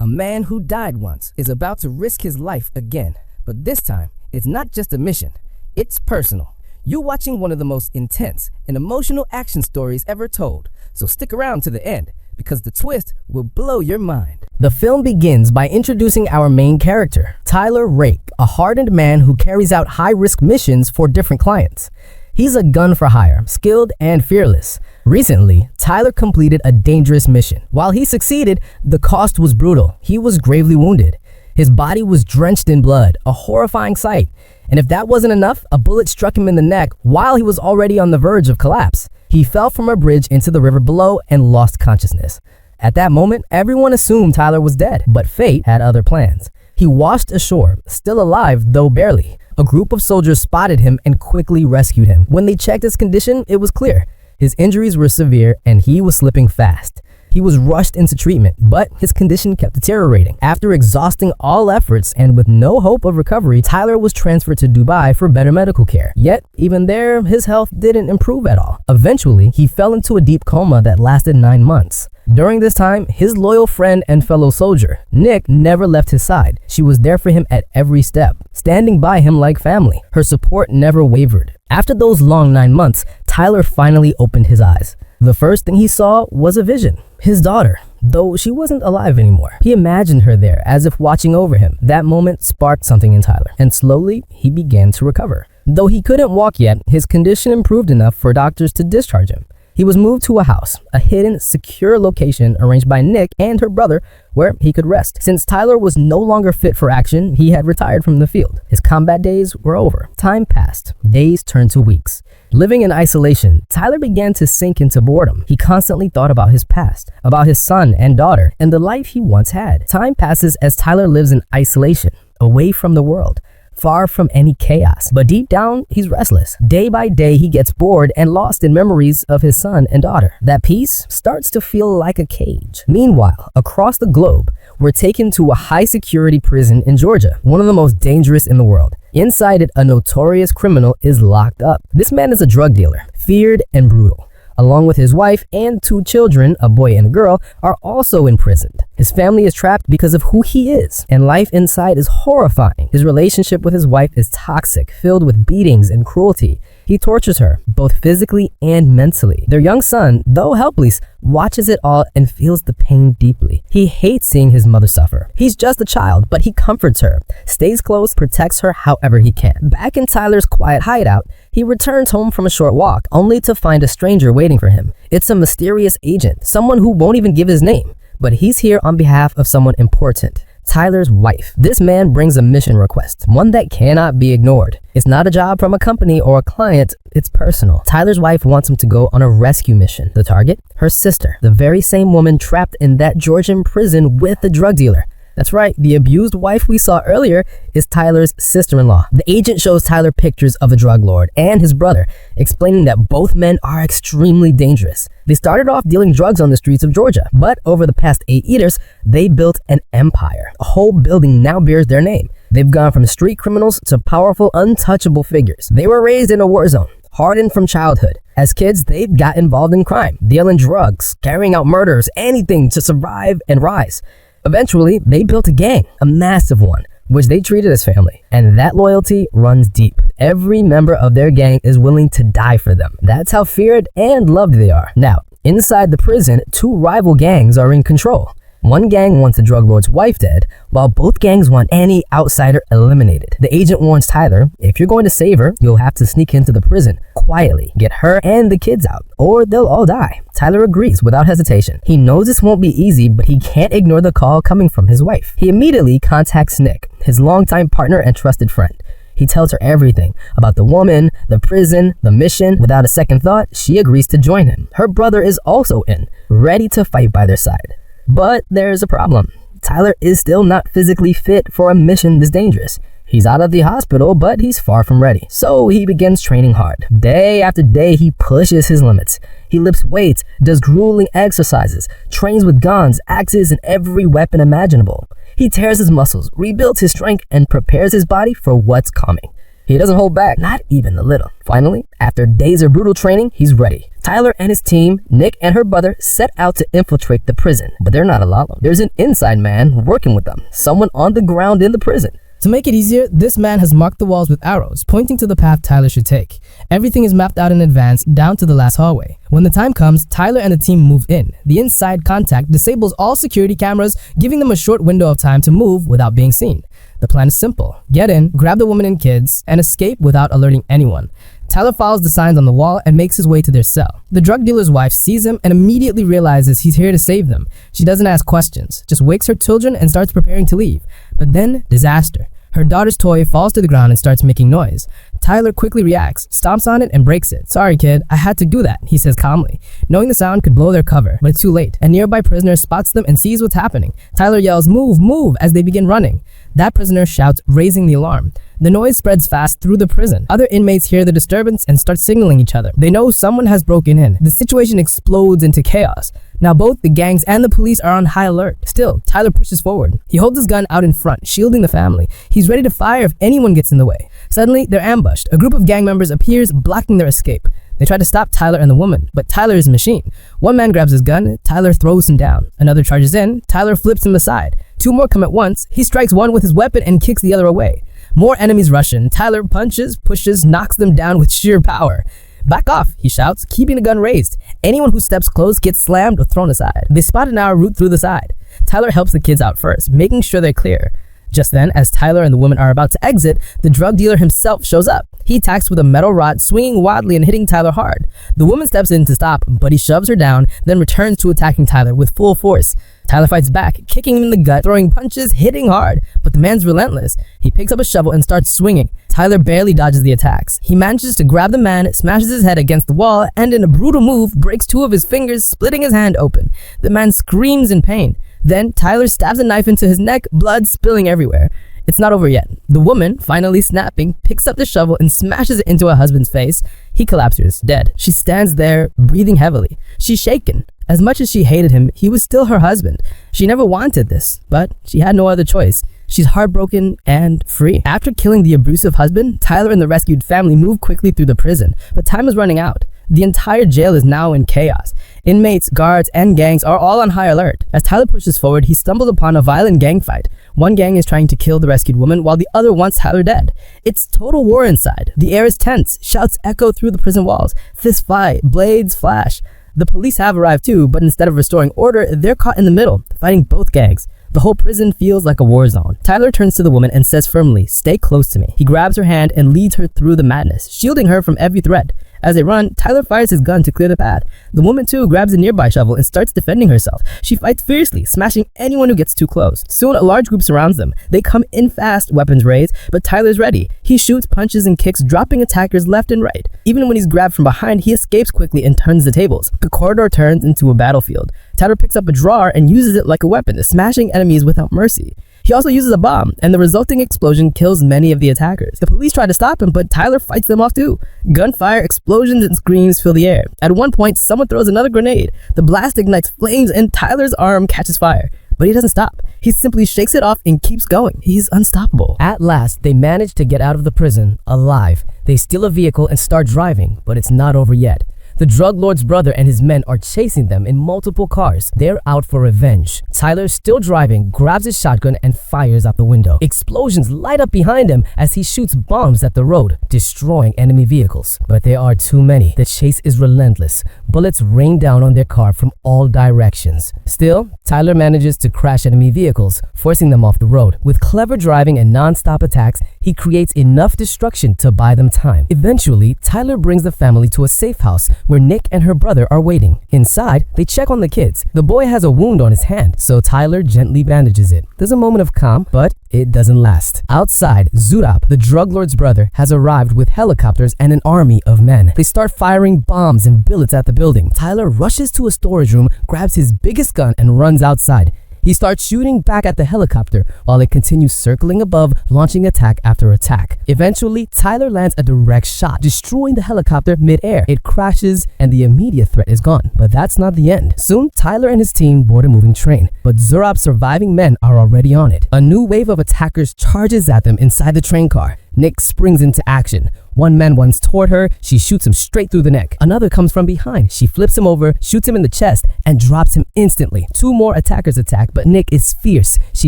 A man who died once is about to risk his life again, but this time, it's not just a mission, it's personal. You're watching one of the most intense and emotional action stories ever told, so stick around to the end, because the twist will blow your mind. The film begins by introducing our main character, Tyler Rake, a hardened man who carries out high-risk missions for different clients. He's a gun for hire, skilled and fearless. Recently, Tyler completed a dangerous mission. While he succeeded, the cost was brutal. He was gravely wounded. His body was drenched in blood, a horrifying sight. And if that wasn't enough, a bullet struck him in the neck while he was already on the verge of collapse. He fell from a bridge into the river below and lost consciousness. At that moment, everyone assumed Tyler was dead, but fate had other plans. He washed ashore, still alive, though barely. A group of soldiers spotted him and quickly rescued him. When they checked his condition, it was clear. His injuries were severe and he was slipping fast. He was rushed into treatment, but his condition kept deteriorating. After exhausting all efforts and with no hope of recovery, Tyler was transferred to Dubai for better medical care. Yet, even there, his health didn't improve at all. Eventually, he fell into a deep coma that lasted 9 months. During this time, his loyal friend and fellow soldier, Nick, never left his side. She was there for him at every step, standing by him like family. Her support never wavered. After those long 9 months, Tyler finally opened his eyes. The first thing he saw was a vision. His daughter, though she wasn't alive anymore. He imagined her there as if watching over him. That moment sparked something in Tyler, and slowly he began to recover. Though he couldn't walk yet, his condition improved enough for doctors to discharge him. He was moved to a house, a hidden, secure location arranged by Nick and her brother where he could rest. Since Tyler was no longer fit for action, he had retired from the field. His combat days were over. Time passed. Days turned to weeks. Living in isolation, Tyler began to sink into boredom. He constantly thought about his past, about his son and daughter, and the life he once had. Time passes as Tyler lives in isolation, away from the world, far from any chaos. But deep down, he's restless. Day by day, he gets bored and lost in memories of his son and daughter. That peace starts to feel like a cage. Meanwhile, across the globe, we're taken to a high-security prison in Georgia, one of the most dangerous in the world. Inside it, a notorious criminal is locked up. This man is a drug dealer, feared and brutal. Along with his wife and 2 children, a boy and a girl, are also imprisoned. His family is trapped because of who he is, and life inside is horrifying. His relationship with his wife is toxic, filled with beatings and cruelty. He tortures her, both physically and mentally. Their young son, though helpless, watches it all and feels the pain deeply. He hates seeing his mother suffer. He's just a child, but he comforts her, stays close, protects her however he can. Back in Tyler's quiet hideout, he returns home from a short walk, only to find a stranger waiting for him. It's a mysterious agent, someone who won't even give his name, but he's here on behalf of someone important. Tyler's wife. This man brings a mission request, one that cannot be ignored. It's not a job from a company or a client, it's personal. Tyler's wife wants him to go on a rescue mission. The target? Her sister, the very same woman trapped in that Georgian prison with the drug dealer. That's right, the abused wife we saw earlier is Tyler's sister-in-law. The agent shows Tyler pictures of the drug lord and his brother, explaining that both men are extremely dangerous. They started off dealing drugs on the streets of Georgia, but over the past 8 years, they built an empire. A whole building now bears their name. They've gone from street criminals to powerful, untouchable figures. They were raised in a war zone, hardened from childhood. As kids, they got involved in crime, dealing drugs, carrying out murders, anything to survive and rise. Eventually, they built a gang, a massive one, which they treated as family. And that loyalty runs deep. Every member of their gang is willing to die for them. That's how feared and loved they are. Now, inside the prison, 2 rival gangs are in control. One gang wants the drug lord's wife dead, while both gangs want any outsider eliminated. The agent warns Tyler, if you're going to save her, you'll have to sneak into the prison quietly, get her and the kids out, or they'll all die. Tyler agrees without hesitation. He knows this won't be easy, but he can't ignore the call coming from his wife. He immediately contacts Nick, his longtime partner and trusted friend. He tells her everything about the woman, the prison, the mission. Without a second thought, she agrees to join him. Her brother is also in, ready to fight by their side. But there's a problem. Tyler is still not physically fit for a mission this dangerous. He's out of the hospital, but he's far from ready. So he begins training hard. Day after day, he pushes his limits. He lifts weights, does grueling exercises, trains with guns, axes, and every weapon imaginable. He tears his muscles, rebuilds his strength, and prepares his body for what's coming. He doesn't hold back, not even a little. Finally, after days of brutal training, he's ready. Tyler and his team, Nick and her brother, set out to infiltrate the prison. But they're not alone. There's an inside man working with them, someone on the ground in the prison. To make it easier, this man has marked the walls with arrows, pointing to the path Tyler should take. Everything is mapped out in advance, down to the last hallway. When the time comes, Tyler and the team move in. The inside contact disables all security cameras, giving them a short window of time to move without being seen. The plan is simple. Get in, grab the woman and kids, and escape without alerting anyone. Tyler follows the signs on the wall and makes his way to their cell. The drug dealer's wife sees him and immediately realizes he's here to save them. She doesn't ask questions, just wakes her children and starts preparing to leave. But then, disaster. Her daughter's toy falls to the ground and starts making noise. Tyler quickly reacts, stomps on it, and breaks it. "Sorry, kid, I had to do that," he says calmly, knowing the sound could blow their cover, but it's too late. A nearby prisoner spots them and sees what's happening. Tyler yells, "Move, move," as they begin running. That prisoner shouts, raising the alarm. The noise spreads fast through the prison. Other inmates hear the disturbance and start signaling each other. They know someone has broken in. The situation explodes into chaos. Now both the gangs and the police are on high alert. Still, Tyler pushes forward. He holds his gun out in front, shielding the family. He's ready to fire if anyone gets in the way. Suddenly, they're ambushed. A group of gang members appears, blocking their escape. They try to stop Tyler and the woman, but Tyler is a machine. One man grabs his gun, Tyler throws him down. Another charges in, Tyler flips him aside. Two more come at once. He strikes one with his weapon and kicks the other away. More enemies rush in. Tyler punches, pushes, knocks them down with sheer power. "Back off," he shouts, keeping the gun raised. Anyone who steps close gets slammed or thrown aside. They spot an arrow route through the side. Tyler helps the kids out first, making sure they're clear. Just then, as Tyler and the woman are about to exit, the drug dealer himself shows up. He attacks with a metal rod, swinging wildly and hitting Tyler hard. The woman steps in to stop, but he shoves her down, then returns to attacking Tyler with full force. Tyler fights back, kicking him in the gut, throwing punches, hitting hard, but the man's relentless. He picks up a shovel and starts swinging. Tyler barely dodges the attacks. He manages to grab the man, smashes his head against the wall, and in a brutal move, breaks two of his fingers, splitting his hand open. The man screams in pain. Then Tyler stabs a knife into his neck, blood spilling everywhere. It's not over yet. The woman, finally snapping, picks up the shovel and smashes it into her husband's face. He collapses, dead. She stands there, breathing heavily. She's shaken. As much as she hated him, he was still her husband. She never wanted this, but she had no other choice. She's heartbroken and free. After killing the abusive husband, Tyler and the rescued family move quickly through the prison, but time is running out. The entire jail is now in chaos. Inmates, guards, and gangs are all on high alert. As Tyler pushes forward, he stumbles upon a violent gang fight. One gang is trying to kill the rescued woman, while the other wants Tyler dead. It's total war inside. The air is tense. Shouts echo through the prison walls. Fists fly. Blades flash. The police have arrived too, but instead of restoring order, they're caught in the middle, fighting both gangs. The whole prison feels like a war zone. Tyler turns to the woman and says firmly, "Stay close to me." He grabs her hand and leads her through the madness, shielding her from every threat. As they run, Tyler fires his gun to clear the path. The woman too grabs a nearby shovel and starts defending herself. She fights fiercely, smashing anyone who gets too close. Soon, a large group surrounds them. They come in fast, weapons raised, but Tyler's ready. He shoots, punches, and kicks, dropping attackers left and right. Even when he's grabbed from behind, he escapes quickly and turns the tables. The corridor turns into a battlefield. Tyler picks up a drawer and uses it like a weapon, smashing enemies without mercy. He also uses a bomb, and the resulting explosion kills many of the attackers. The police try to stop him, but Tyler fights them off too. Gunfire, explosions, and screams fill the air. At one point, someone throws another grenade. The blast ignites flames, and Tyler's arm catches fire. But he doesn't stop. He simply shakes it off and keeps going. He's unstoppable. At last, they manage to get out of the prison alive. They steal a vehicle and start driving, but it's not over yet. The drug lord's brother and his men are chasing them in multiple cars. They're out for revenge. Tyler, still driving, grabs his shotgun and fires out the window. Explosions light up behind him as he shoots bombs at the road, destroying enemy vehicles. But there are too many. The chase is relentless. Bullets rain down on their car from all directions. Still, Tyler manages to crash enemy vehicles, forcing them off the road. With clever driving and non-stop attacks, he creates enough destruction to buy them time. Eventually, Tyler brings the family to a safe house where Nick and her brother are waiting. Inside, they check on the kids. The boy has a wound on his hand, so Tyler gently bandages it. There's a moment of calm, but it doesn't last. Outside, Zurab, the drug lord's brother, has arrived with helicopters and an army of men. They start firing bombs and billets at the building. Tyler rushes to a storage room, grabs his biggest gun, and runs outside. He starts shooting back at the helicopter while it continues circling above, launching attack after attack. Eventually, Tyler lands a direct shot, destroying the helicopter mid-air. It crashes and the immediate threat is gone. But that's not the end. Soon, Tyler and his team board a moving train, but Zurab's surviving men are already on it. A new wave of attackers charges at them inside the train car. Nick springs into action. One man runs toward her, she shoots him straight through the neck. Another comes from behind, she flips him over, shoots him in the chest, and drops him instantly. Two more attackers attack, but Nick is fierce. She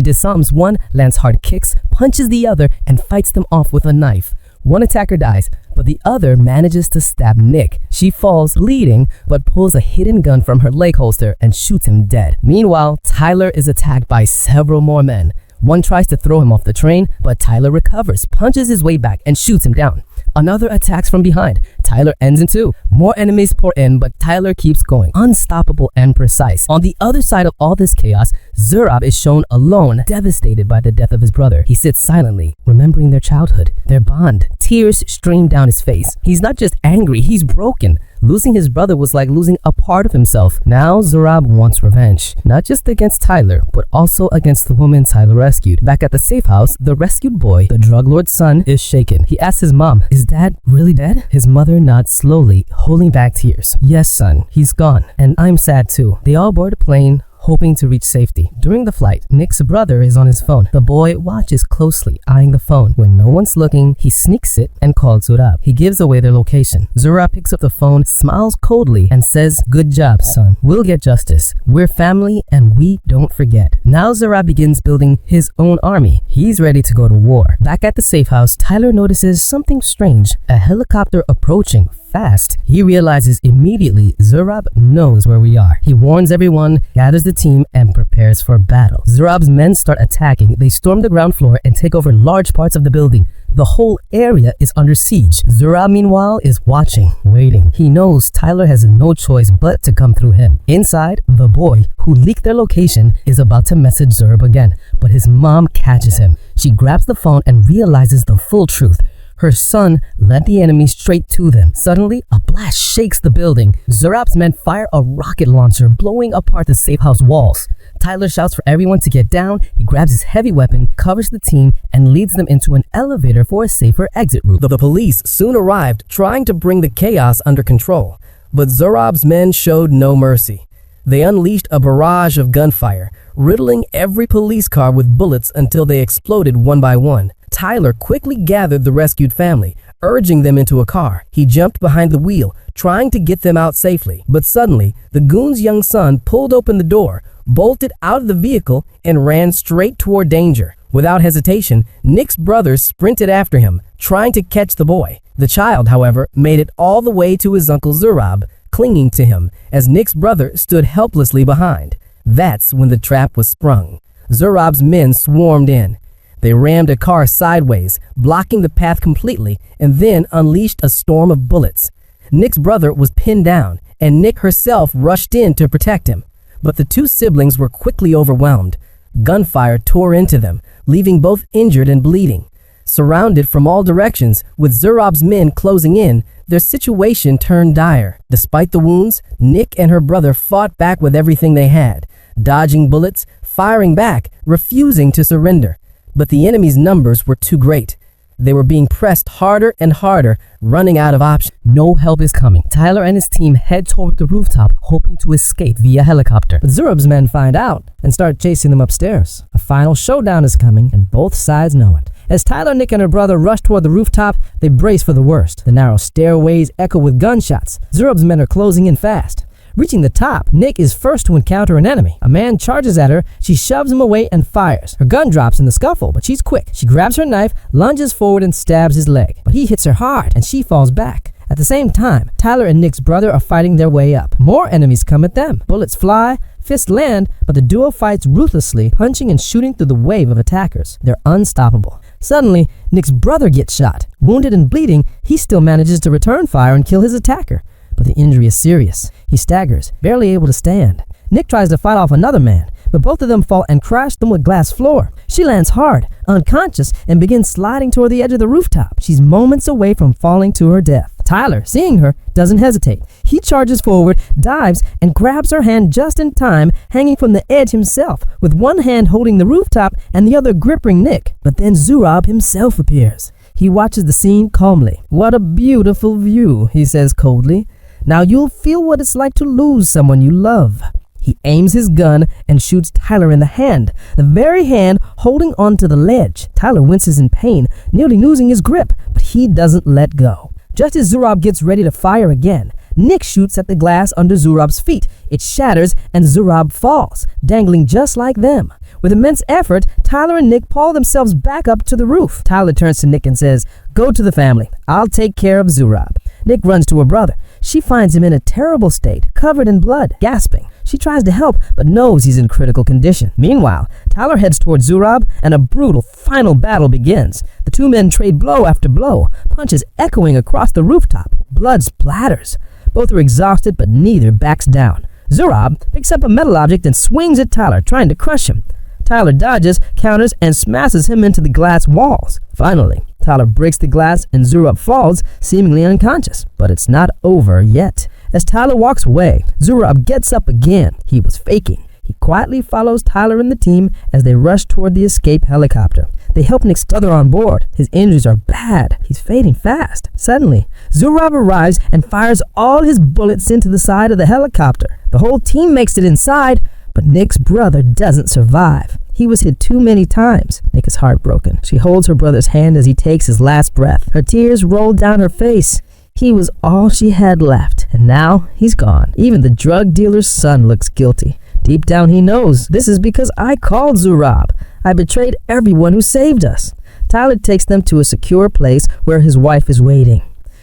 disarms one, lands hard kicks, punches the other, and fights them off with a knife. One attacker dies, but the other manages to stab Nick. She falls bleeding, but pulls a hidden gun from her leg holster and shoots him dead. Meanwhile, Tyler is attacked by several more men. One tries to throw him off the train, but Tyler recovers, punches his way back, and shoots him down. Another attacks from behind. Tyler ends in two. More enemies pour in, but Tyler keeps going, unstoppable and precise. On the other side of all this chaos, Zurab is shown alone, devastated by the death of his brother. He sits silently, remembering their childhood, their bond. Tears stream down his face. He's not just angry, he's broken. Losing his brother was like losing a part of himself. Now Zurab wants revenge, not just against Tyler, but also against the woman Tyler rescued. Back at the safe house, the rescued boy, the drug lord's son, is shaken. He asks his mom, "Is Dad really dead?" His mother nods slowly, holding back tears. "Yes, son, he's gone, and I'm sad too." They all board a plane, hoping to reach safety. During the flight, Nick's brother is on his phone. The boy watches closely, eyeing the phone. When no one's looking, he sneaks it and calls Zurab. He gives away their location. Zurab picks up the phone, smiles coldly, and says, "Good job, son. We'll get justice. We're family and we don't forget." Now Zurab begins building his own army. He's ready to go to war. Back at the safe house, Tyler notices something strange. A helicopter approaching fast. He realizes immediately Zurab knows where we are. He warns everyone, gathers the team, and prepares for battle. Zurab's men start attacking. They storm the ground floor and take over large parts of the building. The whole area is under siege. Zurab, meanwhile, is watching, waiting. He knows Tyler has no choice but to come through him. Inside, the boy, who leaked their location, is about to message Zurab again, but his mom catches him. She grabs the phone and realizes the full truth. Her son led the enemy straight to them. Suddenly, a blast shakes the building. Zurab's men fire a rocket launcher, blowing apart the safe house walls. Tyler shouts for everyone to get down. He grabs his heavy weapon, covers the team, and leads them into an elevator for a safer exit route. The police soon arrived, trying to bring the chaos under control. But Zurab's men showed no mercy. They unleashed a barrage of gunfire, riddling every police car with bullets until they exploded one by one. Tyler quickly gathered the rescued family, urging them into a car. He jumped behind the wheel, trying to get them out safely. But suddenly, the goon's young son pulled open the door, bolted out of the vehicle, and ran straight toward danger. Without hesitation, Nick's brothers sprinted after him, trying to catch the boy. The child, however, made it all the way to his uncle Zurab, clinging to him, as Nick's brother stood helplessly behind. That's when the trap was sprung. Zurab's men swarmed in. They rammed a car sideways, blocking the path completely, and then unleashed a storm of bullets. Nick's brother was pinned down, and Nick herself rushed in to protect him. But the two siblings were quickly overwhelmed. Gunfire tore into them, leaving both injured and bleeding. Surrounded from all directions, with Zurab's men closing in, their situation turned dire. Despite the wounds, Nick and her brother fought back with everything they had, dodging bullets, firing back, refusing to surrender. But the enemy's numbers were too great. They were being pressed harder and harder, running out of options. No help is coming. Tyler and his team head toward the rooftop, hoping to escape via helicopter. But Zurab's men find out and start chasing them upstairs. A final showdown is coming, and both sides know it. As Tyler, Nick, and her brother rush toward the rooftop, they brace for the worst. The narrow stairways echo with gunshots. Zurab's men are closing in fast. Reaching the top, Nick is first to encounter an enemy. A man charges at her, she shoves him away and fires. Her gun drops in the scuffle, but she's quick. She grabs her knife, lunges forward, and stabs his leg. But he hits her hard, and she falls back. At the same time, Tyler and Nick's brother are fighting their way up. More enemies come at them. Bullets fly, fists land, but the duo fights ruthlessly, punching and shooting through the wave of attackers. They're unstoppable. Suddenly, Nick's brother gets shot. Wounded and bleeding, he still manages to return fire and kill his attacker. But the injury is serious. He staggers, barely able to stand. Nick tries to fight off another man, but both of them fall and crash them with glass floor. She lands hard, unconscious, and begins sliding toward the edge of the rooftop. She's moments away from falling to her death. Tyler, seeing her, doesn't hesitate. He charges forward, dives, and grabs her hand just in time, hanging from the edge himself, with one hand holding the rooftop and the other gripping Nick. But then Zurab himself appears. He watches the scene calmly. "What a beautiful view," he says coldly. "Now you'll feel what it's like to lose someone you love." He aims his gun and shoots Tyler in the hand, the very hand holding onto the ledge. Tyler winces in pain, nearly losing his grip, but he doesn't let go. Just as Zurab gets ready to fire again, Nick shoots at the glass under Zurab's feet. It shatters and Zurab falls, dangling just like them. With immense effort, Tyler and Nick pull themselves back up to the roof. Tyler turns to Nick and says, "Go to the family. I'll take care of Zurab." Nick runs to her brother. She finds him in a terrible state, covered in blood, gasping. She tries to help, but knows he's in critical condition. Meanwhile, Tyler heads towards Zurab, and a brutal final battle begins. The two men trade blow after blow, punches echoing across the rooftop. Blood splatters. Both are exhausted, but neither backs down. Zurab picks up a metal object and swings at Tyler, trying to crush him. Tyler dodges, counters, and smashes him into the glass walls. Finally, Tyler breaks the glass and Zurab falls, seemingly unconscious. But it's not over yet. As Tyler walks away, Zurab gets up again. He was faking. He quietly follows Tyler and the team as they rush toward the escape helicopter. They help Nick's brother on board. His injuries are bad. He's fading fast. Suddenly, Zurab arrives and fires all his bullets into the side of the helicopter. The whole team makes it inside, but Nick's brother doesn't survive. He was hit too many times. Nick is heartbroken. She holds her brother's hand as he takes his last breath. Her tears roll down her face. He was all she had left, and now he's gone. Even the drug dealer's son looks guilty. Deep down he knows, this is because I called Zurab. I betrayed everyone who saved us. Tyler takes them to a secure place where his wife is waiting.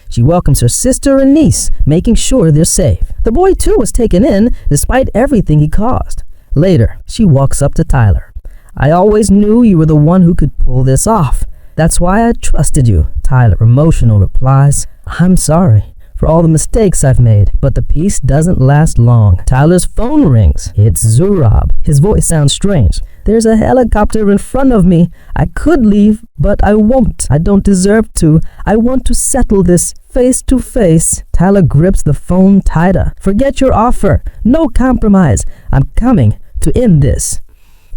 She welcomes her sister and niece, making sure they're safe. The boy too was taken in, despite everything he caused. Later, she walks up to Tyler. "I always knew you were the one who could pull this off. That's why I trusted you." Tyler, emotional, replies, "I'm sorry for all the mistakes I've made." But the peace doesn't last long. Tyler's phone rings. It's Zurab. His voice sounds strange. "There's a helicopter in front of me. I could leave, but I won't. I don't deserve to. I want to settle this face to face." Tyler grips the phone tighter. "Forget your offer. No compromise. I'm coming to end this."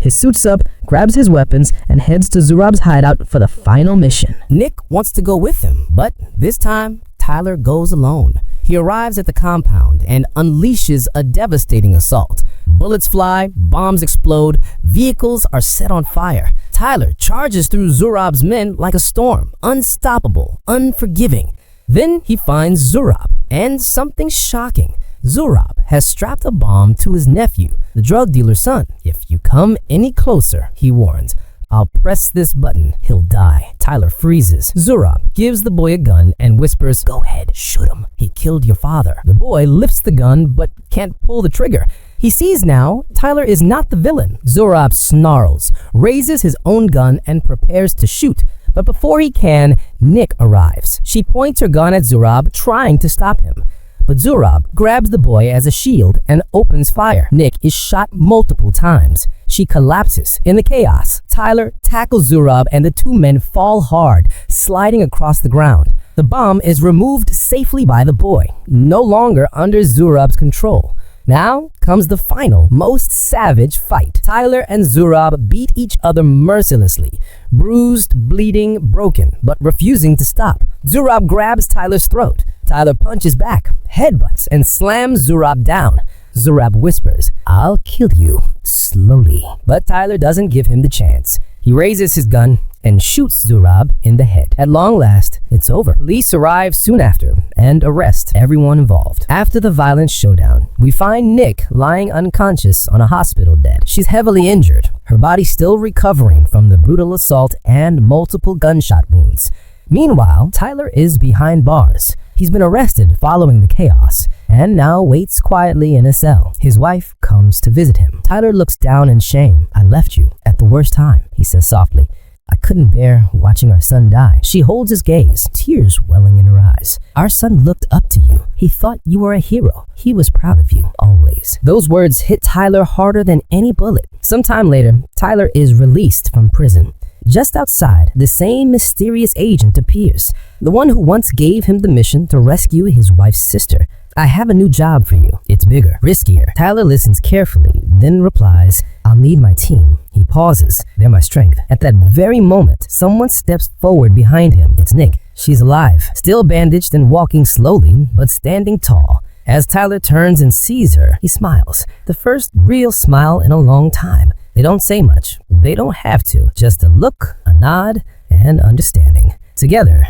He suits up, grabs his weapons, and heads to Zurab's hideout for the final mission. Nick wants to go with him, but this time, Tyler goes alone. He arrives at the compound and unleashes a devastating assault. Bullets fly, bombs explode, vehicles are set on fire. Tyler charges through Zurab's men like a storm, unstoppable, unforgiving. Then he finds Zurab, and something shocking. Zurab has strapped a bomb to his nephew, the drug dealer's son. "If you come any closer," he warns, "I'll press this button. He'll die." Tyler freezes. Zurab gives the boy a gun and whispers, "Go ahead, shoot him. He killed your father." The boy lifts the gun but can't pull the trigger. He sees now Tyler is not the villain. Zurab snarls, raises his own gun, and prepares to shoot. But before he can, Nick arrives. She points her gun at Zurab, trying to stop him. But Zurab grabs the boy as a shield and opens fire. Nick is shot multiple times. She collapses. In the chaos, Tyler tackles Zurab and the two men fall hard, sliding across the ground. The bomb is removed safely by the boy, no longer under Zurab's control. Now comes the final, most savage fight. Tyler and Zurab beat each other mercilessly, bruised, bleeding, broken, but refusing to stop. Zurab grabs Tyler's throat. Tyler punches back, headbutts, and slams Zurab down. Zurab whispers, "I'll kill you slowly." But Tyler doesn't give him the chance. He raises his gun and shoots Zurab in the head. At long last, it's over. Police arrive soon after and arrest everyone involved. After the violent showdown, we find Nick lying unconscious on a hospital bed. She's heavily injured, her body still recovering from the brutal assault and multiple gunshot wounds. Meanwhile, Tyler is behind bars. He's been arrested following the chaos and now waits quietly in a cell. His wife comes to visit him. Tyler looks down in shame. "I left you at the worst time," he says softly. "I couldn't bear watching our son die." She holds his gaze, tears welling in her eyes. "Our son looked up to you. He thought you were a hero. He was proud of you, always." Those words hit Tyler harder than any bullet. Sometime later, Tyler is released from prison. Just outside, the same mysterious agent appears, the one who once gave him the mission to rescue his wife's sister. "I have a new job for you. It's bigger, riskier." Tyler listens carefully, then replies, "I'll need my team." He pauses. "They're my strength." At that very moment, someone steps forward behind him. It's Nick. She's alive, still bandaged and walking slowly, but standing tall. As Tyler turns and sees her, he smiles. The first real smile in a long time. They don't say much. They don't have to. Just a look, a nod, and understanding. Together,